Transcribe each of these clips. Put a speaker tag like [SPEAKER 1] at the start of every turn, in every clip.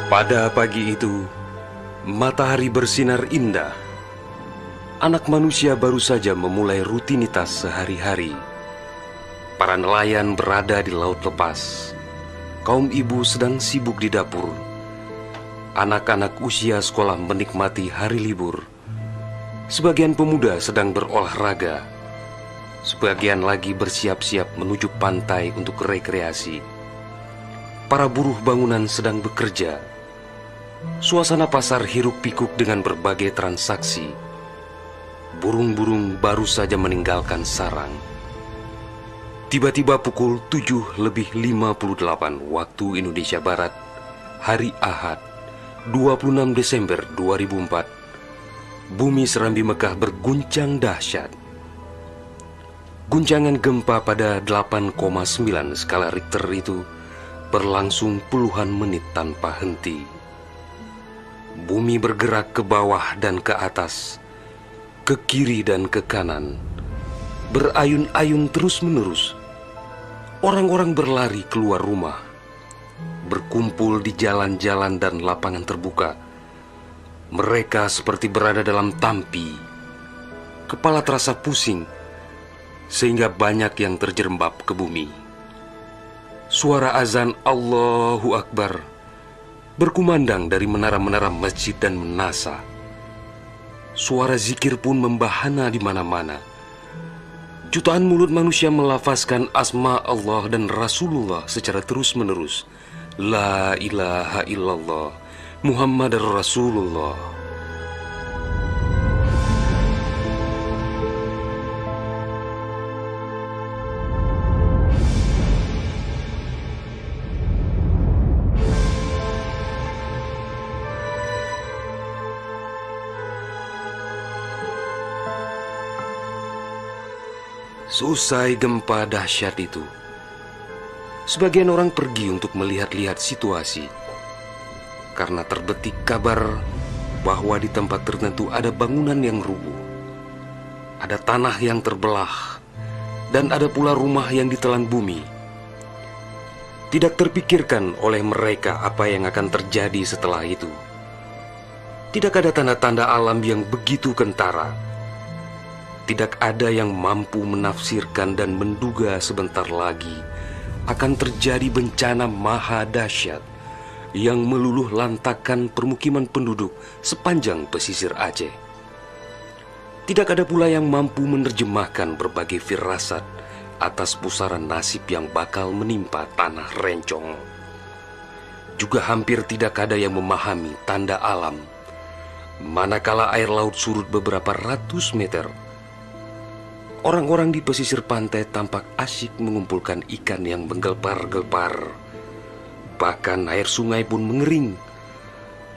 [SPEAKER 1] Pada pagi itu, matahari bersinar indah. Anak manusia baru saja memulai rutinitas sehari-hari. Para nelayan berada di laut lepas. Kaum ibu sedang sibuk di dapur. Anak-anak usia sekolah menikmati hari libur. Sebagian pemuda sedang berolahraga. Sebagian lagi bersiap-siap menuju pantai untuk rekreasi. Para buruh bangunan sedang bekerja. Suasana pasar hiruk-pikuk dengan berbagai transaksi. Burung-burung baru saja meninggalkan sarang. Tiba-tiba pukul 7:58 waktu Indonesia Barat, hari Ahad, 26 Desember 2004, bumi Serambi Mekah berguncang dahsyat. Guncangan gempa pada 8,9 skala Richter itu berlangsung puluhan menit tanpa henti. Bumi bergerak ke bawah dan ke atas, ke kiri dan ke kanan, berayun-ayun terus-menerus. Orang-orang berlari keluar rumah, berkumpul di jalan-jalan dan lapangan terbuka. Mereka seperti berada dalam tampi. Kepala terasa pusing, sehingga banyak yang terjerembab ke bumi. Suara azan Allahu Akbar berkumandang dari menara-menara masjid dan menasa. Suara zikir pun membahana di mana-mana. Jutaan mulut manusia melafazkan asma Allah dan Rasulullah secara terus-menerus. La ilaha illallah, Muhammadar Rasulullah. Seusai gempa dahsyat itu, sebagian orang pergi untuk melihat-lihat situasi. Karena terbetik kabar bahwa di tempat tertentu ada bangunan yang rubuh, ada tanah yang terbelah, dan ada pula rumah yang ditelan bumi. Tidak terpikirkan oleh mereka apa yang akan terjadi setelah itu. Tidak ada tanda-tanda alam yang begitu kentara. Tidak ada yang mampu menafsirkan dan menduga sebentar lagi akan terjadi bencana maha dahsyat yang meluluh lantakkan permukiman penduduk sepanjang pesisir Aceh. Tidak ada pula yang mampu menerjemahkan berbagai firasat atas pusaran nasib yang bakal menimpa tanah rencong. Juga hampir tidak ada yang memahami tanda alam. Manakala air laut surut beberapa ratus meter, orang-orang di pesisir pantai tampak asyik mengumpulkan ikan yang menggelpar-gelpar. Bahkan air sungai pun mengering.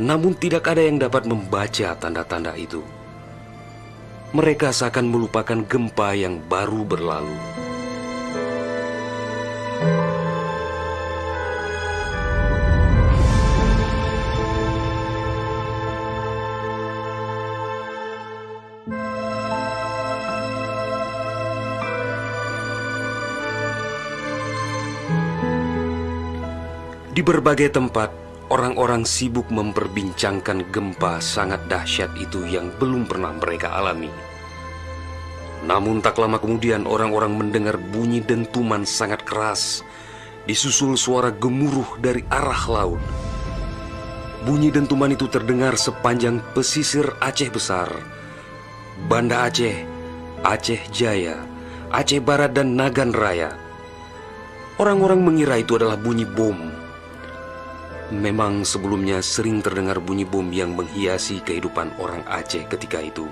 [SPEAKER 1] Namun tidak ada yang dapat membaca tanda-tanda itu. Mereka seakan melupakan gempa yang baru berlalu. Di berbagai tempat, orang-orang sibuk memperbincangkan gempa sangat dahsyat itu yang belum pernah mereka alami. Namun tak lama kemudian orang-orang mendengar bunyi dentuman sangat keras, disusul suara gemuruh dari arah laut. Bunyi dentuman itu terdengar sepanjang pesisir Aceh Besar, Banda Aceh, Aceh Jaya, Aceh Barat dan Nagan Raya. Orang-orang mengira itu adalah bunyi bom. Memang sebelumnya sering terdengar bunyi bom yang menghiasi kehidupan orang Aceh ketika itu,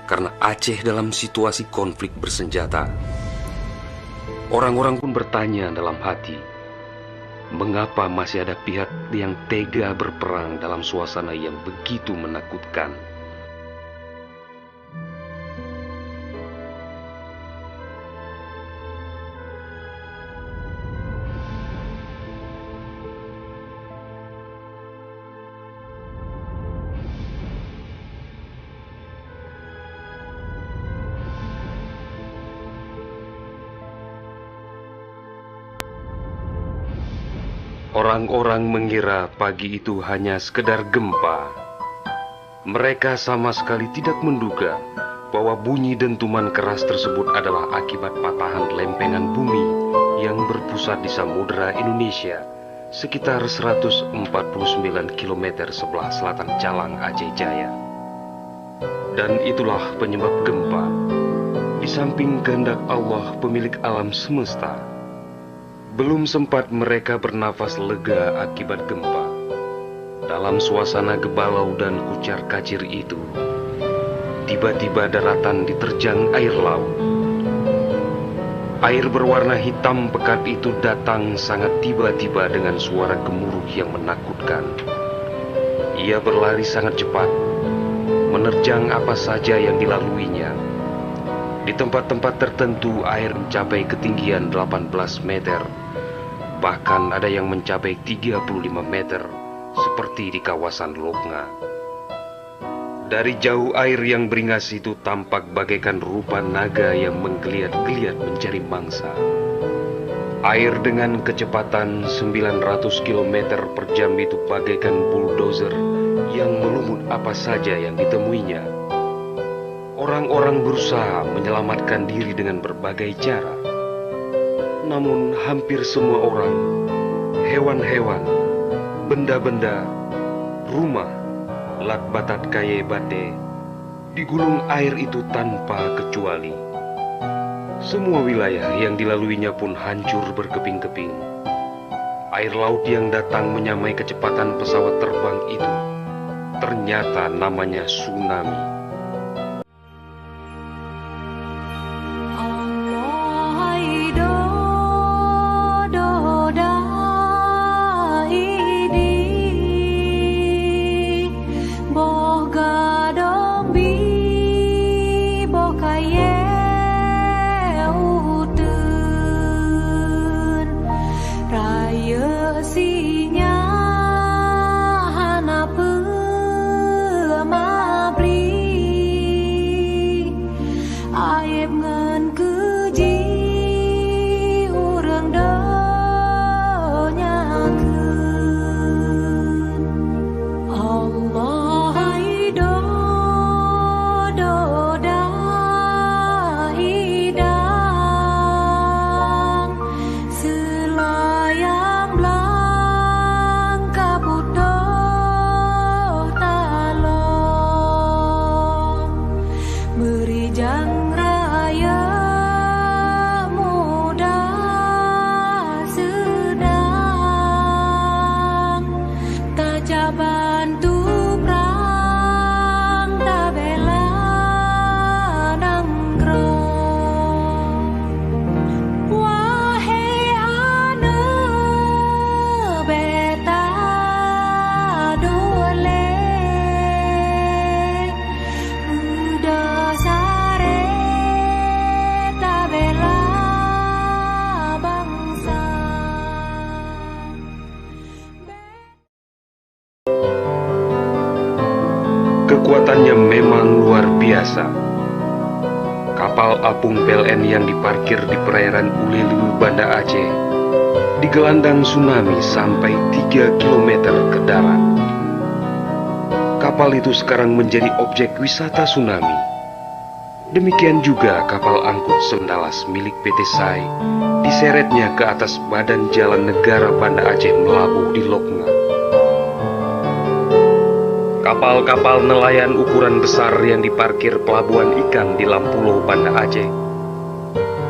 [SPEAKER 1] karena Aceh dalam situasi konflik bersenjata. Orang-orang pun bertanya dalam hati, mengapa masih ada pihak yang tega berperang dalam suasana yang begitu menakutkan? Orang-orang mengira pagi itu hanya sekedar gempa. Mereka sama sekali tidak menduga bahwa bunyi dentuman keras tersebut adalah akibat patahan lempengan bumi yang berpusat di Samudra Indonesia, sekitar 149 km sebelah selatan Calang Aceh Jaya. Dan itulah penyebab gempa. Di samping kehendak Allah pemilik alam semesta, belum sempat mereka bernafas lega akibat gempa. Dalam suasana gebalau dan kucar-kacir itu, tiba-tiba daratan diterjang air laut. Air berwarna hitam pekat itu datang sangat tiba-tiba dengan suara gemuruh yang menakutkan. Ia berlari sangat cepat, menerjang apa saja yang dilaluinya. Di tempat-tempat tertentu air mencapai ketinggian 18 meter, bahkan ada yang mencapai 35 meter, seperti di kawasan Loknga. Dari jauh air yang beringas itu tampak bagaikan rupa naga yang menggeliat-geliat mencari mangsa. Air dengan kecepatan 900 km per jam itu bagaikan bulldozer yang melumut apa saja yang ditemuinya. Orang-orang berusaha menyelamatkan diri dengan berbagai cara. Namun hampir semua orang, hewan-hewan, benda-benda, rumah, lat batat kaye bate, digulung air itu tanpa kecuali. Semua wilayah yang dilaluinya pun hancur berkeping-keping. Air laut yang datang menyamai kecepatan pesawat terbang itu, ternyata namanya tsunami. Kekuatannya memang luar biasa. Kapal apung PLN yang diparkir di perairan Ulelu, Banda Aceh, digelandang tsunami sampai 3 km ke darat. Kapal itu sekarang menjadi objek wisata tsunami. Demikian juga kapal angkut Sendalas milik PT SAI diseretnya ke atas badan jalan negara Banda Aceh melabuh di Loknga. Kapal-kapal nelayan ukuran besar yang diparkir pelabuhan ikan di Lampulo, Banda Aceh,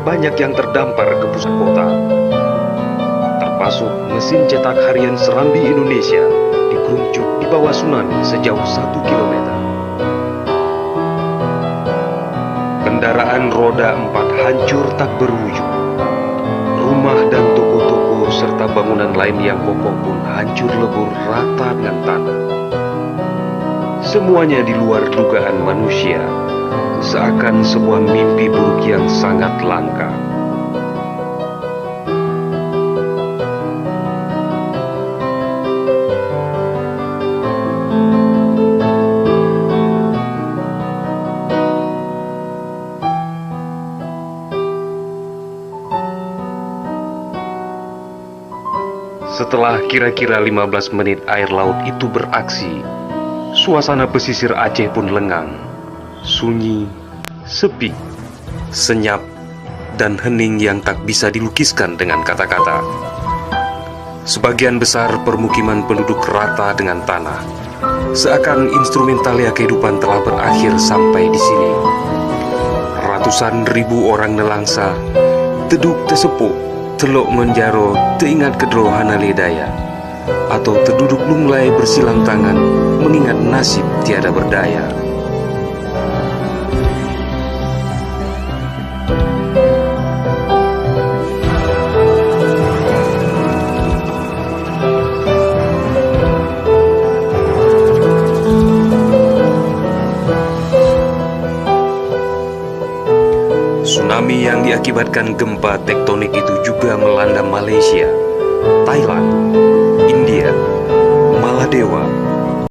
[SPEAKER 1] banyak yang terdampar ke pusat kota. Termasuk mesin cetak harian Serambi Indonesia digeruncuk di bawah tsunami sejauh 1 km. Kendaraan roda 4 hancur tak berwujud. Rumah dan toko-toko serta bangunan lain yang kokoh pun hancur lebur rata dengan tanah. Semuanya di luar dugaan manusia, seakan sebuah mimpi buruk yang sangat langka. Setelah kira-kira 15 menit air laut itu beraksi, suasana pesisir Aceh pun lengang, sunyi, sepi, senyap, dan hening yang tak bisa dilukiskan dengan kata-kata. Sebagian besar permukiman penduduk rata dengan tanah, seakan instrumentalia kehidupan telah berakhir sampai di sini. Ratusan ribu orang nelangsa, teduk tesepuk, telok menjaro, teingat kedro hana ledaya, atau terduduk lunglai bersilang tangan, mengingat nasib tiada berdaya. Tsunami yang diakibatkan gempa tektonik itu juga melanda Malaysia, Thailand, India, Maladewa,